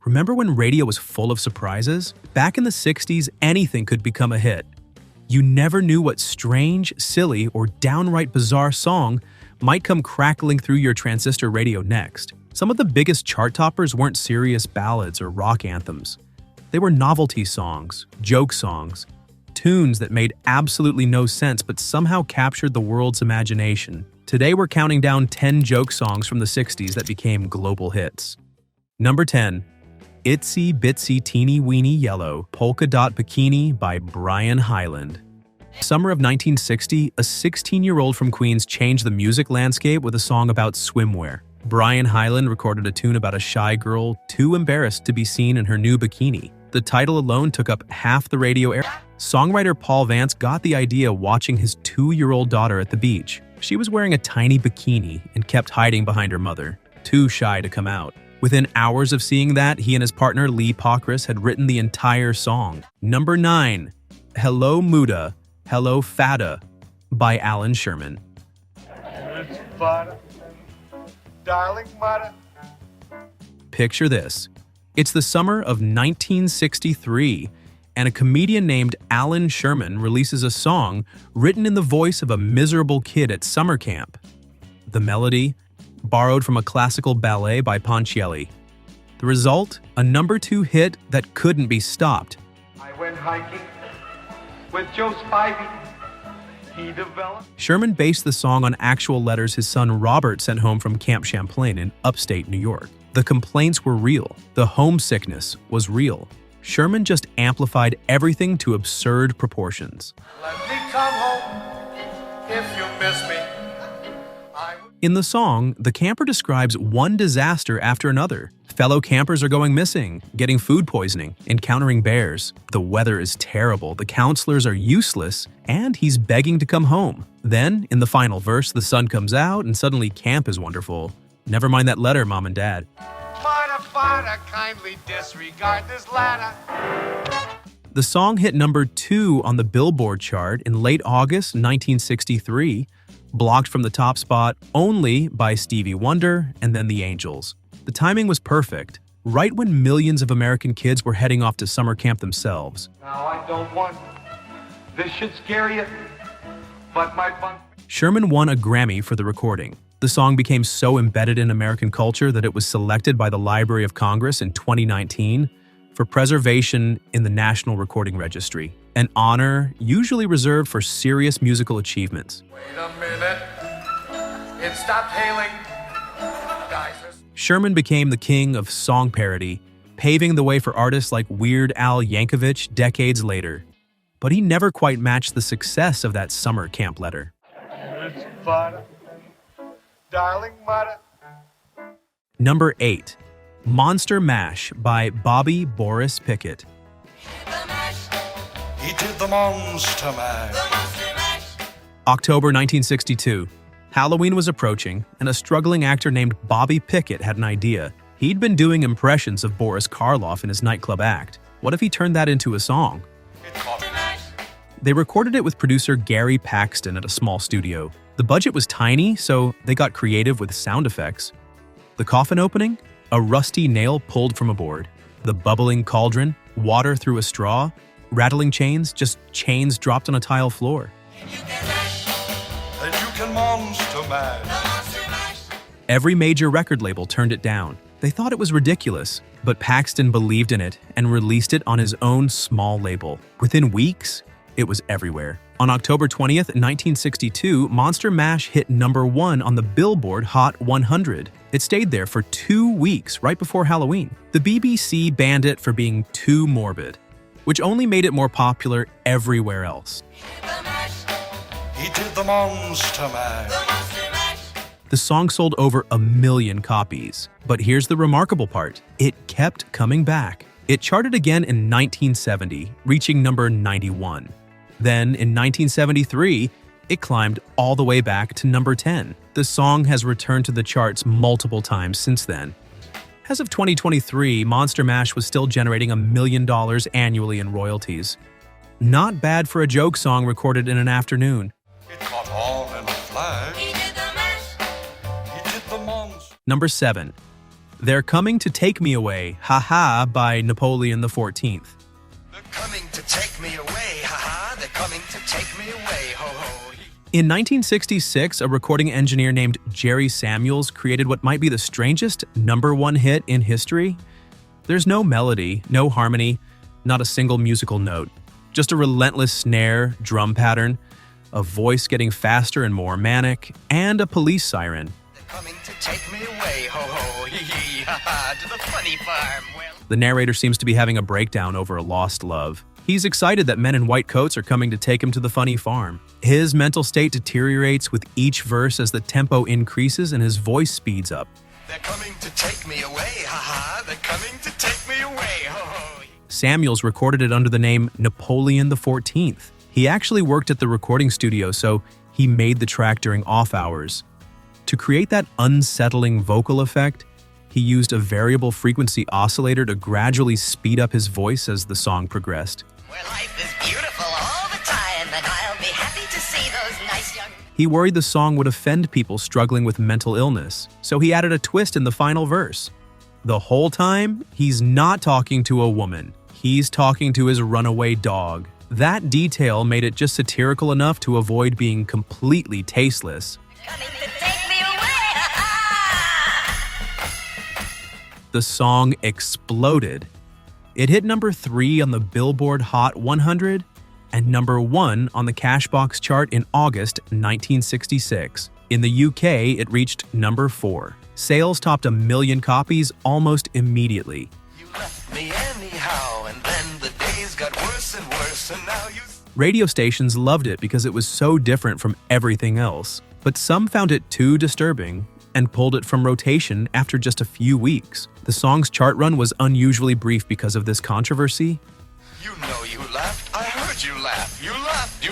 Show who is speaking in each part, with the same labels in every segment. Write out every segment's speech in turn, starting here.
Speaker 1: Remember when radio was full of surprises? Back in the 60s, anything could become a hit. You never knew what strange, silly, or downright bizarre song might come crackling through your transistor radio next. Some of the biggest chart toppers weren't serious ballads or rock anthems. They were novelty songs, joke songs, tunes that made absolutely no sense but somehow captured the world's imagination. Today we're counting down 10 joke songs from the 60s that became global hits. Number 10. Itsy Bitsy Teeny Weeny Yellow Polka Dot Bikini by Brian Hyland. Summer of 1960, a 16-year-old from Queens changed the music landscape with a song about swimwear. Brian Hyland recorded a tune about a shy girl too embarrassed to be seen in her new bikini. The title alone took up half the radio air. Songwriter Paul Vance got the idea watching his 2-year-old daughter at the beach. She was wearing a tiny bikini and kept hiding behind her mother, too shy to come out. Within hours of seeing that, he and his partner Lee Pockris had written the entire song. Number 9. Hello Muddah, Hello Fadduh by Alan Sherman.
Speaker 2: It's fadduh, darling muddah.
Speaker 1: Picture this. It's the summer of 1963, and a comedian named Alan Sherman releases a song written in the voice of a miserable kid at summer camp. The melody, borrowed from a classical ballet by Ponchielli. The result? A number 2 hit that couldn't be stopped.
Speaker 2: I went hiking with Joe Spivey. He developed.
Speaker 1: Sherman based the song on actual letters his son Robert sent home from Camp Champlain in upstate New York. The complaints were real. The homesickness was real. Sherman just amplified everything to absurd proportions.
Speaker 2: Let me come home if you miss me.
Speaker 1: In the song, the camper describes one disaster after another. Fellow campers are going missing, getting food poisoning, encountering bears. The weather is terrible, the counselors are useless, and he's begging to come home. Then, in the final verse, the sun comes out and suddenly camp is wonderful. Never mind that letter, Mom and Dad.
Speaker 2: Fadduh, kindly disregard this ladder.
Speaker 1: The song hit number 2 on the Billboard chart in late August 1963, blocked from the top spot only by Stevie Wonder and then the Angels. The timing was perfect, right when millions of American kids were heading off to summer camp themselves.
Speaker 2: Now I don't want this should scare you, but my bunk.
Speaker 1: Sherman won a Grammy for the recording. The song became so embedded in American culture that it was selected by the Library of Congress in 2019 for preservation in the National Recording Registry, an honor usually reserved for serious musical achievements.
Speaker 2: Wait a minute. It stopped hailing. Guys,
Speaker 1: Sherman became the king of song parody, paving the way for artists like Weird Al Yankovic decades later. But he never quite matched the success of that summer camp letter.
Speaker 2: it's fadduh, darling muddah.
Speaker 1: Number 8. Monster Mash by Bobby Boris Pickett.
Speaker 2: He did the monster mash.
Speaker 1: October 1962. Halloween was approaching, and a struggling actor named Bobby Pickett had an idea. He'd been doing impressions of Boris Karloff in his nightclub act. What if he turned that into a song? They recorded it with producer Gary Paxton at a small studio. The budget was tiny, so they got creative with sound effects. The coffin opening? A rusty nail pulled from a board. The bubbling cauldron? Water through a straw? Rattling chains? Just chains dropped on a tile floor.
Speaker 2: And you can monster mash.
Speaker 1: Every major record label turned it down. They thought it was ridiculous, but Paxton believed in it and released it on his own small label. Within weeks, it was everywhere. On October 20th, 1962, Monster Mash hit number 1 on the Billboard Hot 100. It stayed there for 2 weeks right before Halloween. The BBC banned it for being too morbid, which only made it more popular everywhere else.
Speaker 2: He did the monster mash.
Speaker 1: The song sold over 1 million copies. But here's the remarkable part. It kept coming back. It charted again in 1970, reaching number 91. Then, in 1973, it climbed all the way back to number 10. The song has returned to the charts multiple times since then. As of 2023, Monster Mash was still generating $1 million annually in royalties. Not bad for a joke song recorded in an afternoon.
Speaker 2: It caught on in a flash. He did the mash. He did the monster.
Speaker 1: Number 7. They're Coming to Take Me Away, haha, by Napoleon XIV.
Speaker 3: They're coming to take me away, haha, they're coming to take me away, ho ho.
Speaker 1: In 1966, a recording engineer named Jerry Samuels created what might be the strangest #1 hit in history. There's no melody, no harmony, not a single musical note. Just a relentless snare, drum pattern, a voice getting faster and more manic, and a police siren.
Speaker 3: They're coming to take me away, ho ho, hee hee, ha ha, to the funny farm. Well,
Speaker 1: The narrator seems to be having a breakdown over a lost love. He's excited that men in white coats are coming to take him to the funny farm. His mental state deteriorates with each verse as the tempo increases and his voice speeds up.
Speaker 3: they're coming to take me away, haha, they're coming to take me away, ho ho.
Speaker 1: Samuels recorded it under the name Napoleon XIV. He actually worked at the recording studio, so he made the track during off hours. To create that unsettling vocal effect, he used a variable frequency oscillator to gradually speed up his voice as the song progressed.
Speaker 4: Where life is beautiful all the time, and I'll be happy to see those nice young...
Speaker 1: He worried the song would offend people struggling with mental illness, so he added a twist in the final verse. The whole time, he's not talking to a woman. He's talking to his runaway dog. That detail made it just satirical enough to avoid being completely tasteless.
Speaker 4: Coming to take me away!
Speaker 1: The song exploded. It hit #3 on the Billboard Hot 100 and #1 on the Cashbox chart in August 1966. In the UK, it reached #4. Sales topped 1 million copies almost immediately.
Speaker 3: You left me anyhow, and then the days got worse and worse, and now you...
Speaker 1: Radio stations loved it because it was so different from everything else, but some found it too disturbing and pulled it from rotation after just a few weeks. The song's chart run was unusually brief because of this controversy.
Speaker 3: You know you laughed, I heard you laugh, you laughed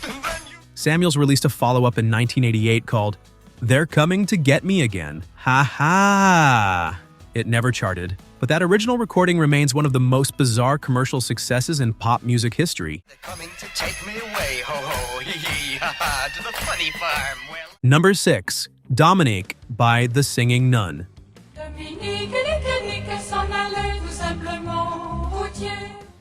Speaker 3: and then you...
Speaker 1: Samuels released a follow-up in 1988 called They're Coming to Get Me Again. Ha ha! It never charted, but that original recording remains one of the most bizarre commercial successes in pop music history.
Speaker 3: They're coming to take me away, ho ho, hee hee, ha ha, to the funny farm. Well,
Speaker 1: #6, Dominique by The Singing Nun.
Speaker 5: Dominique s'en allait tout simplement, routier.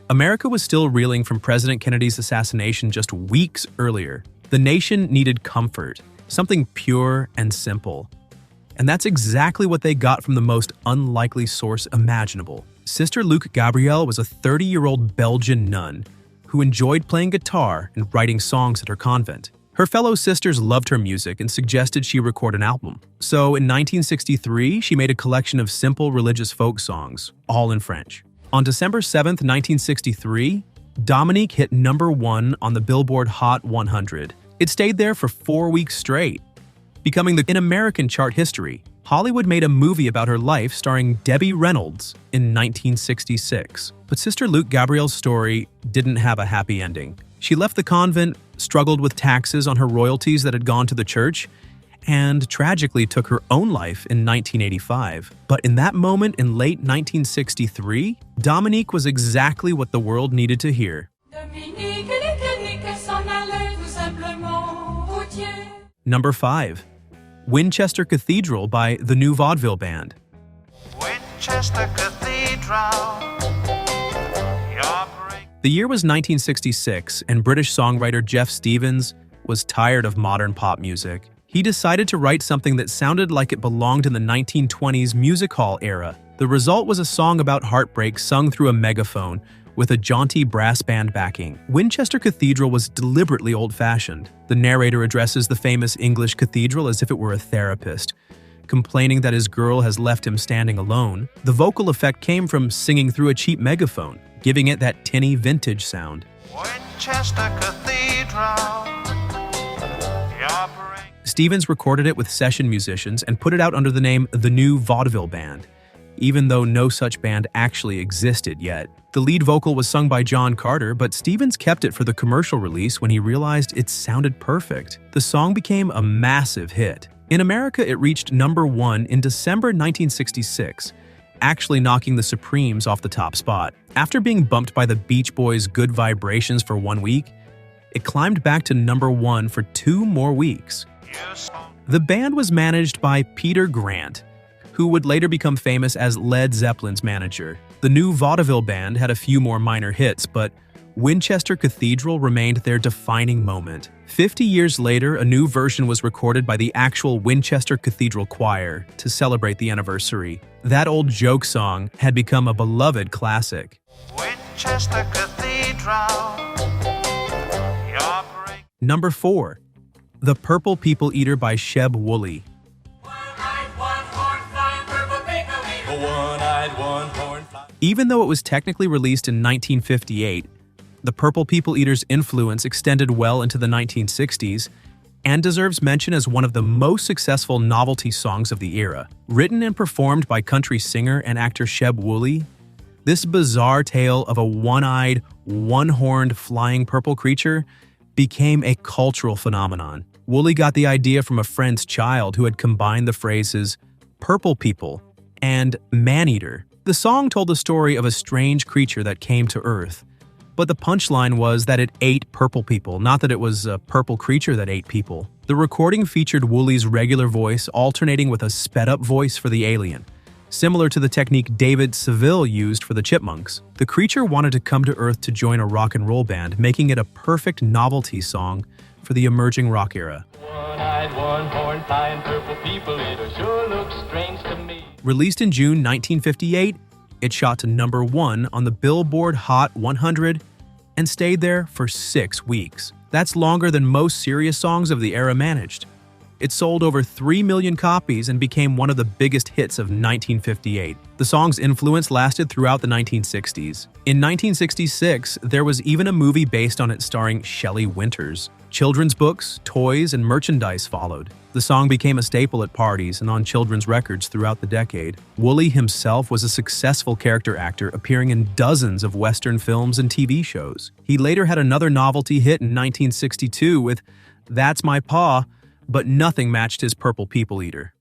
Speaker 1: America was still reeling from President Kennedy's assassination just weeks earlier. The nation needed comfort, something pure and simple. And that's exactly what they got from the most unlikely source imaginable. Sister Luke Gabrielle was a 30-year-old Belgian nun who enjoyed playing guitar and writing songs at her convent. Her fellow sisters loved her music and suggested she record an album. So in 1963, she made a collection of simple religious folk songs, all in French. On December 7, 1963, Dominique hit #1 on the Billboard Hot 100. It stayed there for 4 weeks straight, becoming in American chart history. Hollywood made a movie about her life starring Debbie Reynolds in 1966. But Sister Luke Gabrielle's story didn't have a happy ending. She left the convent, struggled with taxes on her royalties that had gone to the church, and tragically took her own life in 1985. But in that moment in late 1963, Dominique was exactly what the world needed to hear.
Speaker 5: Dominique s'en allait tout simplement, routier.
Speaker 1: #5, Winchester Cathedral by the New Vaudeville Band.
Speaker 3: Winchester Cathedral.
Speaker 1: The year was 1966, and British songwriter Jeff Stevens was tired of modern pop music. He decided to write something that sounded like it belonged in the 1920s music hall era. The result was a song about heartbreak sung through a megaphone with a jaunty brass band backing. Winchester Cathedral was deliberately old-fashioned. The narrator addresses the famous English cathedral as if it were a therapist, complaining that his girl has left him standing alone. The vocal effect came from singing through a cheap megaphone, giving it that tinny vintage sound.
Speaker 3: Winchester Cathedral.
Speaker 1: Stevens recorded it with session musicians and put it out under the name The New Vaudeville Band, even though no such band actually existed yet. The lead vocal was sung by John Carter, but Stevens kept it for the commercial release when he realized it sounded perfect. The song became a massive hit. In America, it reached #1 in December 1966, actually knocking the Supremes off the top spot. After being bumped by the Beach Boys' Good Vibrations for 1 week, it climbed back to #1 for 2 more weeks. The band was managed by Peter Grant, who would later become famous as Led Zeppelin's manager. The new vaudeville band had a few more minor hits, but Winchester Cathedral remained their defining moment. 50 years later, a new version was recorded by the actual Winchester Cathedral Choir to celebrate the anniversary. That old joke song had become a beloved classic.
Speaker 3: Winchester Cathedral.
Speaker 1: Number 4. The Purple People Eater by Sheb Wooley. Even though it was technically released in 1958, the Purple People Eater's influence extended well into the 1960s and deserves mention as one of the most successful novelty songs of the era. Written and performed by country singer and actor Sheb Wooley, this bizarre tale of a one-eyed, one-horned flying purple creature became a cultural phenomenon. Wooley got the idea from a friend's child who had combined the phrases purple people and man-eater. The song told the story of a strange creature that came to Earth, but the punchline was that it ate purple people, not that it was a purple creature that ate people. The recording featured Wooley's regular voice alternating with a sped-up voice for the alien, similar to the technique David Seville used for the Chipmunks. The creature wanted to come to Earth to join a rock and roll band, making it a perfect novelty song for the emerging rock era.
Speaker 6: One-eyed, one-horned, flying purple people eater sure looks strange to me.
Speaker 1: Released in June 1958, it shot to number 1 on the Billboard Hot 100 and stayed there for 6 weeks. That's longer than most serious songs of the era managed. It sold over 3 million copies and became one of the biggest hits of 1958. The song's influence lasted throughout the 1960s. In 1966, there was even a movie based on it starring Shelley Winters. Children's books, toys, and merchandise followed. The song became a staple at parties and on children's records throughout the decade. Wooley himself was a successful character actor, appearing in dozens of Western films and TV shows. He later had another novelty hit in 1962 with That's My Paw, but nothing matched his Purple People Eater.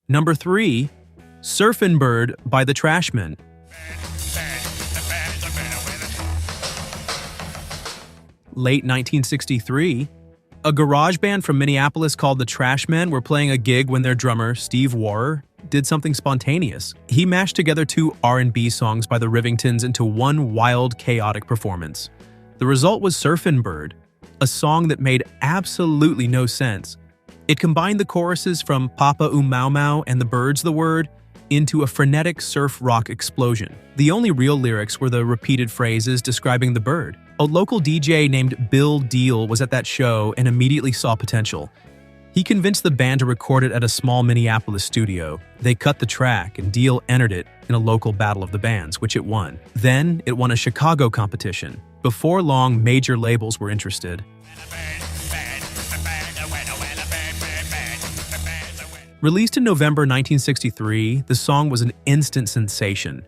Speaker 1: Number 3. Surfin' Bird by the Trashmen. Late 1963, a garage band from Minneapolis called the Trashmen were playing a gig when their drummer, Steve Warrer, did something spontaneous. He mashed together 2 R&B songs by the Rivingtons into one wild, chaotic performance. The result was Surfin' Bird, a song that made absolutely no sense. It combined the choruses from Papa Mau Mau and the Birds the Word into a frenetic surf rock explosion. The only real lyrics were the repeated phrases describing the bird. A local DJ named Bill Deal was at that show and immediately saw potential. He convinced the band to record it at a small Minneapolis studio. They cut the track, and Deal entered it in a local battle of the bands, which it won. Then, it won a Chicago competition. Before long, major labels were interested. Released in November 1963, the song was an instant sensation.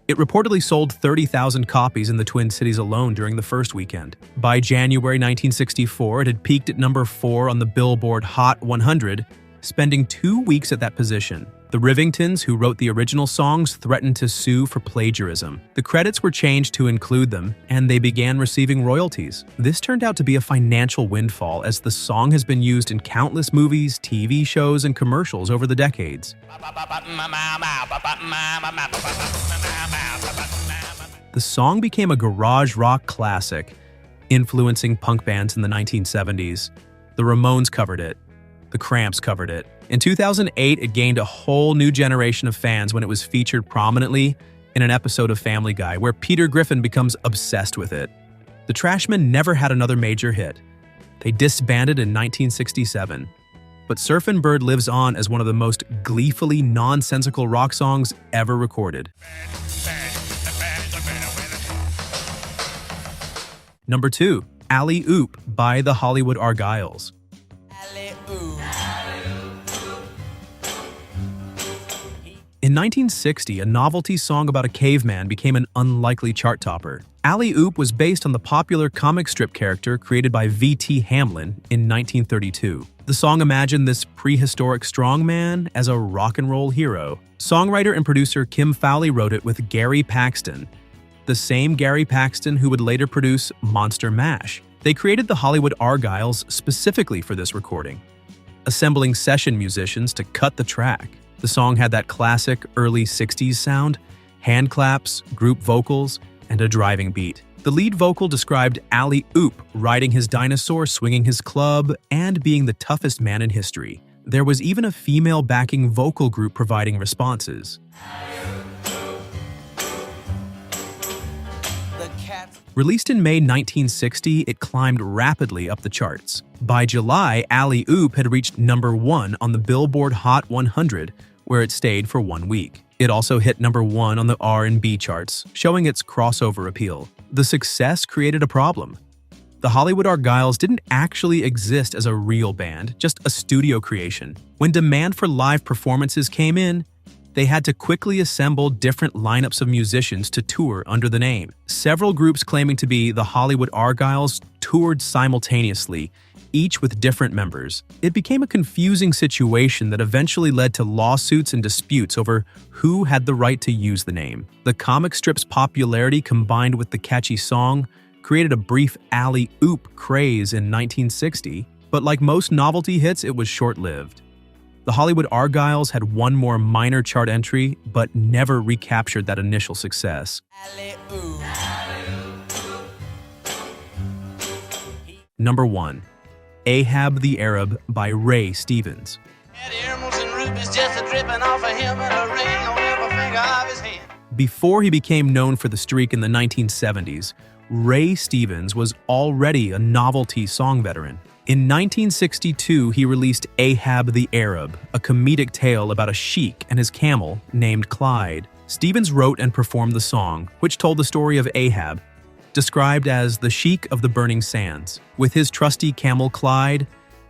Speaker 1: It reportedly sold 30,000 copies in the Twin Cities alone during the first weekend. By January 1964, it had peaked at number 4 on the Billboard Hot 100, spending 2 weeks at that position. The Rivingtons, who wrote the original songs, threatened to sue for plagiarism. The credits were changed to include them, and they began receiving royalties. This turned out to be a financial windfall, as the song has been used in countless movies, TV shows, and commercials over the decades. The song became a garage rock classic, influencing punk bands in the 1970s. The Ramones covered it. The Cramps covered it. In 2008, it gained a whole new generation of fans when it was featured prominently in an episode of Family Guy, where Peter Griffin becomes obsessed with it. The Trashmen never had another major hit. They disbanded in 1967. But Surfin' Bird lives on as one of the most gleefully nonsensical rock songs ever recorded. Number 2. Alley Oop by the Hollywood Argyles. In 1960, a novelty song about a caveman became an unlikely chart topper. Alley Oop was based on the popular comic strip character created by V.T. Hamlin in 1932. The song imagined this prehistoric strongman as a rock and roll hero. Songwriter and producer Kim Fowley wrote it with Gary Paxton, the same Gary Paxton who would later produce Monster Mash. They created the Hollywood Argyles specifically for this recording, assembling session musicians to cut the track. The song had that classic early 60s sound, hand claps, group vocals, and a driving beat. The lead vocal described alley-oop, riding his dinosaur, swinging his club, and being the toughest man in history. There was even a female backing vocal group providing responses. Released in May 1960, it climbed rapidly up the charts. By July, Alley-Oop had reached #1 on the Billboard Hot 100, where it stayed for 1 week. It also hit #1 on the R&B charts, showing its crossover appeal. The success created a problem. The Hollywood Argyles didn't actually exist as a real band, just a studio creation. When demand for live performances came in, they had to quickly assemble different lineups of musicians to tour under the name. Several groups claiming to be the Hollywood Argyles toured simultaneously, each with different members. It became a confusing situation that eventually led to lawsuits and disputes over who had the right to use the name. The comic strip's popularity combined with the catchy song created a brief alley-oop craze in 1960, but like most novelty hits, it was short-lived. The Hollywood Argyles had one more minor chart entry, but never recaptured that initial success. Number 1. Ahab the Arab by Ray Stevens. Before he became known for the streak in the 1970s, Ray Stevens was already a novelty song veteran. In 1962, he released Ahab the Arab, a comedic tale about a sheik and his camel named Clyde. Stevens wrote and performed the song, which told the story of Ahab, described as the sheik of the burning sands. With his trusty camel Clyde,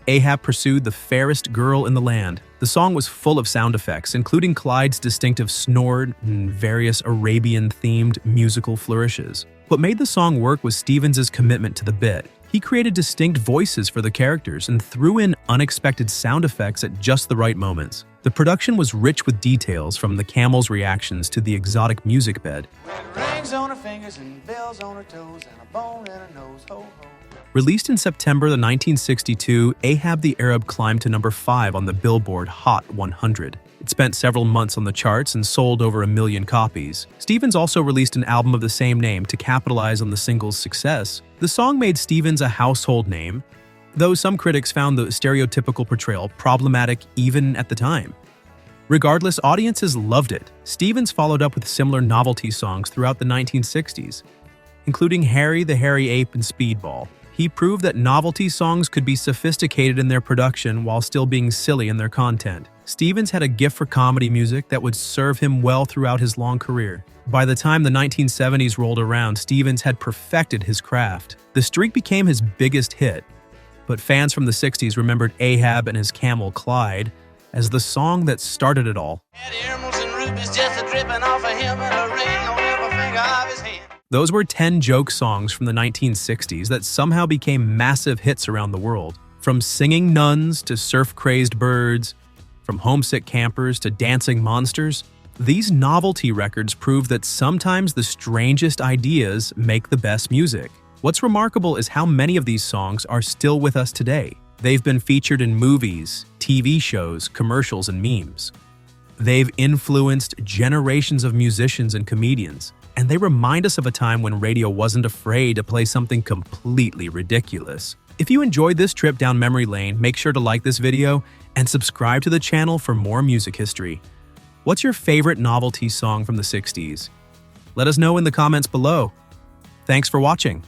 Speaker 1: Ahab pursued the fairest girl in the land. The song was full of sound effects, including Clyde's distinctive snort and various Arabian-themed musical flourishes. What made the song work was Stevens' commitment to the bit. He created distinct voices for the characters and threw in unexpected sound effects at just the right moments. The production was rich with details, from the camel's reactions to the exotic music bed.
Speaker 7: Rings on her fingers and bells on her toes and a bone in her nose, ho ho.
Speaker 1: Released in September 1962, Ahab the Arab climbed to number 5 on the Billboard Hot 100. It spent several months on the charts and sold over 1 million copies. Stevens also released an album of the same name to capitalize on the single's success. The song made Stevens a household name, though some critics found the stereotypical portrayal problematic even at the time. Regardless, audiences loved it. Stevens followed up with similar novelty songs throughout the 1960s, including Harry the Hairy Ape and Speedball. He proved that novelty songs could be sophisticated in their production while still being silly in their content. Stevens had a gift for comedy music that would serve him well throughout his long career. By the time the 1970s rolled around, Stevens had perfected his craft. The streak became his biggest hit, but fans from the 60s remembered Ahab and his camel Clyde as the song that started it all. Those were 10 joke songs from the 1960s that somehow became massive hits around the world. From singing nuns to surf-crazed birds, from homesick campers to dancing monsters, these novelty records prove that sometimes the strangest ideas make the best music. What's remarkable is how many of these songs are still with us today. They've been featured in movies, TV shows, commercials, and memes. They've influenced generations of musicians and comedians, and they remind us of a time when radio wasn't afraid to play something completely ridiculous. If you enjoyed this trip down memory lane, make sure to like this video and subscribe to the channel for more music history. What's your favorite novelty song from the 60s? Let us know in the comments below. Thanks for watching.